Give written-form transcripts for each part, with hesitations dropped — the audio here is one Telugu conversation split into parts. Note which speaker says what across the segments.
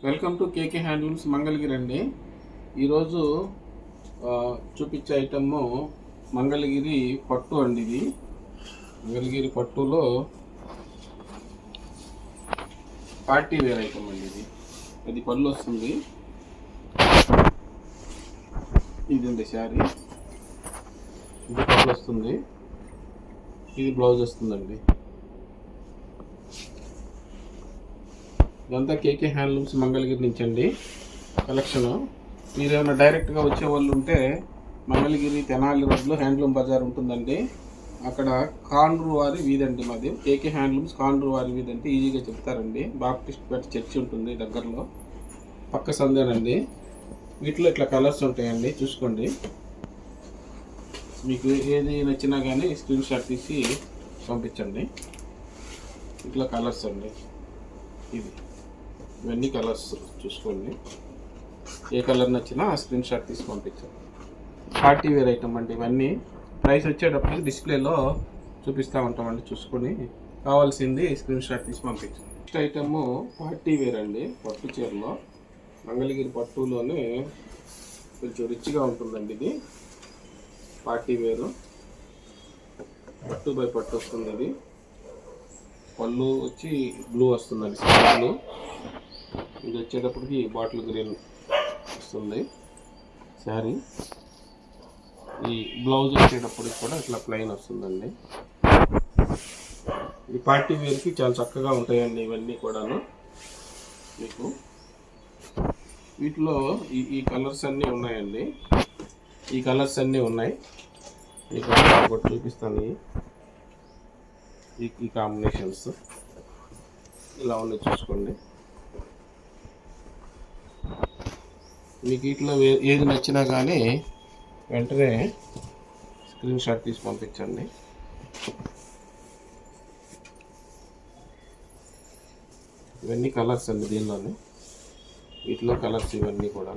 Speaker 1: Welcome to KK handlooms Mangalagiri అండి. ఈరోజు చూపించే ఐటమ్ మంగళగిరి పట్టు అండి. ఇది మంగళగిరి పట్టులో పార్టీ వేర్ ఐటమ్ అండి. ఇది పళ్ళు వస్తుంది. ఇదండి శారీ, ఇది పళ్ళు వస్తుంది. ఇది బ్లౌజ్ వస్తుందండి. ఇదంతా కేకే హ్యాండ్లూమ్స్ మంగళగిరి నుంచి అండి కలెక్షను. మీరు ఏమైనా డైరెక్ట్గా వచ్చే వాళ్ళు ఉంటే మంగళగిరి తెనాలి రోడ్లో హ్యాండ్లూమ్ బజార్ ఉంటుందండి. అక్కడ కాండ్రు వారి వీధి అండి మాది. కేకే హ్యాండ్లూమ్స్ కాండ్రు వారి వీధి అంటే ఈజీగా చెప్తారండి. బాప్టిస్ట్ పేట చర్చి ఉంటుంది దగ్గరలో, పక్క సందేనండి. వీటిలో ఇట్లా కలర్స్ ఉంటాయండి, చూసుకోండి. మీకు ఏది నచ్చినా కానీ స్క్రీన్ షాట్ తీసి పంపించండి. ఇట్లా కలర్స్ అండి. ఇవన్నీ కలర్స్ చూసుకోండి. ఏ కలర్ నచ్చినా స్క్రీన్ షాట్ తీసి పంపించండి. పార్టీ వేర్ ఐటమ్ అండి. ఇవన్నీ ప్రైస్ వచ్చేటప్పటికి డిస్ప్లేలో చూపిస్తూ ఉంటామండి, చూసుకొని కావాల్సింది స్క్రీన్ షాట్ తీసి పంపించండి. నెక్స్ట్ ఐటమ్ పార్టీ వేర్ అండి. పట్టు చీరలో మంగళగిరి పట్టులోనే కొంచెం రిచ్గా ఉంటుందండి. ఇది పార్టీ వేరు, పట్టు బై పట్టు వస్తుంది. ఇది పళ్ళు వచ్చి బ్లూ వస్తుందండి, బ్లూ. ఇది వచ్చేటప్పటికి బాటిల్ గ్రీన్ వస్తుంది శారీ. ఈ బ్లౌజ్ వచ్చేటప్పటికి కూడా ఇట్లా ప్లెయిన్ వస్తుందండి. ఈ పార్టీ వేర్కి చాలా చక్కగా ఉంటాయండి ఇవన్నీ కూడాను. మీకు వీటిలో ఈ కలర్స్ అన్నీ ఉన్నాయండి. ఈ కలర్స్ అన్నీ ఉన్నాయి. మీకు ఒకటి చూపిస్తాను. ఈ కాంబినేషన్స్ ఇలా ఉన్నాయి, చూసుకోండి. మీకు వీటిలో ఏది నచ్చినా కానీ వెంటనే స్క్రీన్ షాట్ తీసి పంపించండి. ఇవన్నీ కలర్స్ అండి దీనిలోనే. వీటిలో కలర్స్ ఇవన్నీ కూడా.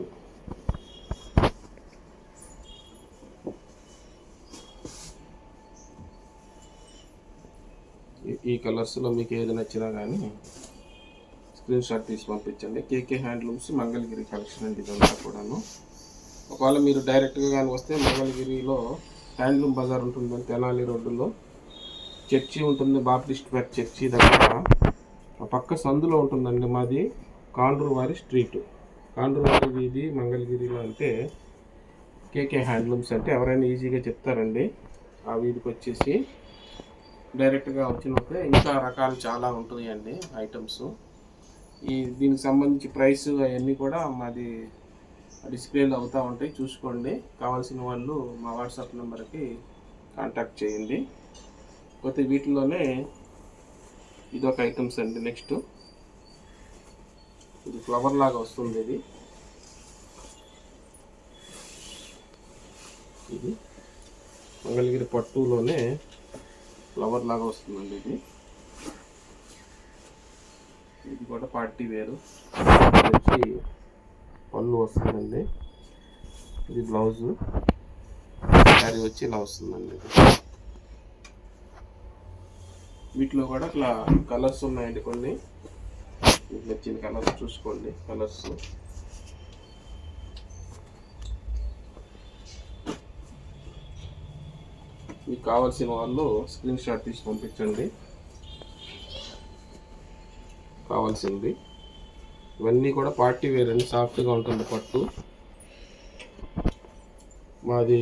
Speaker 1: ఈ కలర్స్లో మీకు ఏది నచ్చినా కానీ స్క్రీన్ షాట్ తీసి పంపించండి. కేకే హ్యాండ్లూమ్స్ మంగళగిరి కలెక్షన్ అండి ఇదంతా కూడాను. ఒకవేళ మీరు డైరెక్ట్గా కానీ వస్తే మంగళగిరిలో హ్యాండ్లూమ్ బజార్ ఉంటుందని, తెనాలి రోడ్డులో చర్చి ఉంటుంది, బాప్టిస్ట్ పేట చర్చి దగ్గర ఆ పక్క సందులో ఉంటుందండి మాది. కాండ్రు వారి స్ట్రీట్, కాండ్రు వారి వీధి మంగళగిరిలో. అంటే కేకే హ్యాండ్లూమ్స్ అంటే ఎవరైనా ఈజీగా చెప్తారండి. ఆ వీధికి వచ్చేసి డైరెక్ట్గా వచ్చినప్పుడే ఇంకా రకాలు చాలా ఉంటున్నాయండి ఐటమ్స్. దీనికి సంబంధించి ప్రైస్ అవన్నీ కూడా మాది డిస్ప్లేలో అవుతూ ఉంటాయి, చూసుకోండి. కావాల్సిన వాళ్ళు మా వాట్సాప్ నెంబర్కి కాంటాక్ట్ చేయండి. పోతే వీటిలోనే ఇదొక ఐటమ్స్ అండి. నెక్స్ట్ ఇది ఫ్లవర్ లాగా వస్తుంది. ఇది మంగళగిరి పట్టులోనే ఫ్లవర్ లాగా వస్తుందండి. ఇది కూడా పార్టీ వేరు వచ్చి పళ్ళు వస్తుందండి. ఇది బ్లౌజు, శారీ వచ్చి ఇలా వస్తుందండి. వీటిలో కూడా ఇట్లా కలర్స్ ఉన్నాయండి కొన్ని. మీకు నచ్చిన కలర్స్ చూసుకోండి. కలర్స్ మీకు కావాల్సిన వాళ్ళు స్క్రీన్ షాట్ తీసి పంపించండి. కావాల్సింది ఇవన్నీ కూడా పార్టీ వేర్ అండి. సాఫ్ట్గా ఉంటుంది పట్టు. మాది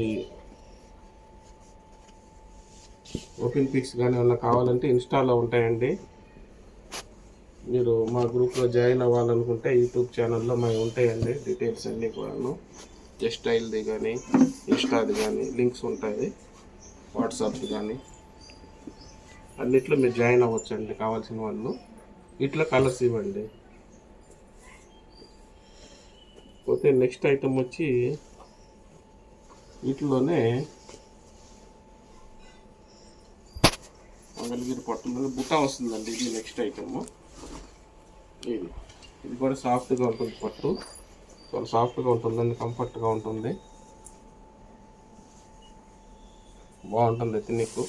Speaker 1: ఓపెన్ పిక్స్ కానీ ఏమన్నా కావాలంటే ఇన్స్టాలో ఉంటాయండి. మీరు మా గ్రూప్లో జాయిన్ అవ్వాలనుకుంటే యూట్యూబ్ ఛానల్లో మావి ఉంటాయండి డీటెయిల్స్ అన్నీ కూడాను. టెక్స్టైల్ది కానీ ఇన్స్టాది కానీ లింక్స్ ఉంటాయి, వాట్సాప్ది కానీ అన్నిట్లో మీరు జాయిన్ అవ్వచ్చండి కావాల్సిన వాళ్ళు. ఇట్లా కలర్స్ ఇవ్వండి. పోతే నెక్స్ట్ ఐటమ్ వచ్చి వీటిలోనే మంగళగిరి పట్టులో బుట్ట వస్తుందండి. ఇది నెక్స్ట్ ఐటమ్. ఇది కూడా సాఫ్ట్గా ఉంటుంది పట్టు, చాలా సాఫ్ట్గా ఉంటుందండి, కంఫర్ట్గా ఉంటుంది, బాగుంటుంది. అయితే నీకు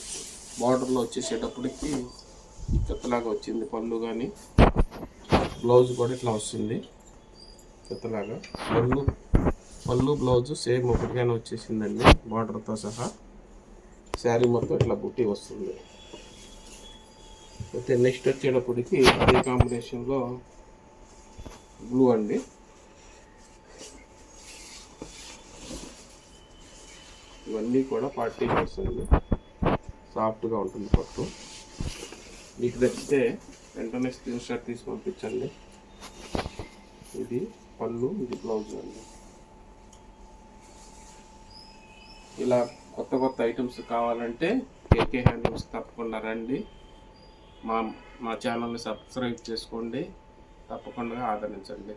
Speaker 1: బార్డర్లో వచ్చేసేటప్పటికి చెత్తలాగా వచ్చింది పళ్ళు, కానీ బ్లౌజ్ కూడా ఇట్లా వస్తుంది. జతలాగా. పళ్ళు బ్లౌజు సేమ్ ఒకటిగానే వచ్చేసిందండి, బార్డర్తో సహా. శారీ మొత్తం ఇట్లా బుట్టి వస్తుంది. అయితే నెక్స్ట్ వచ్చేటప్పటికి అదే కాంబినేషన్లో బ్లూ అండి. ఇవన్నీ కూడా పార్టీ వేర్స్ అండి, సాఫ్ట్గా ఉంటుంది పట్టు. మీకు నచ్చితే వెంటనే స్క్రీన్ షాట్ తీసి పంపించండి. ఇది పళ్ళు, ఇది బ్లౌజ్ అండి. ఇలా కొత్త ఐటమ్స్ కావాలంటే కేకే హ్యాండ్లూమ్స్ తప్పకుండా రండి. మా ఛానల్ని సబ్స్క్రైబ్ చేసుకోండి, తప్పకుండా ఆదరించండి.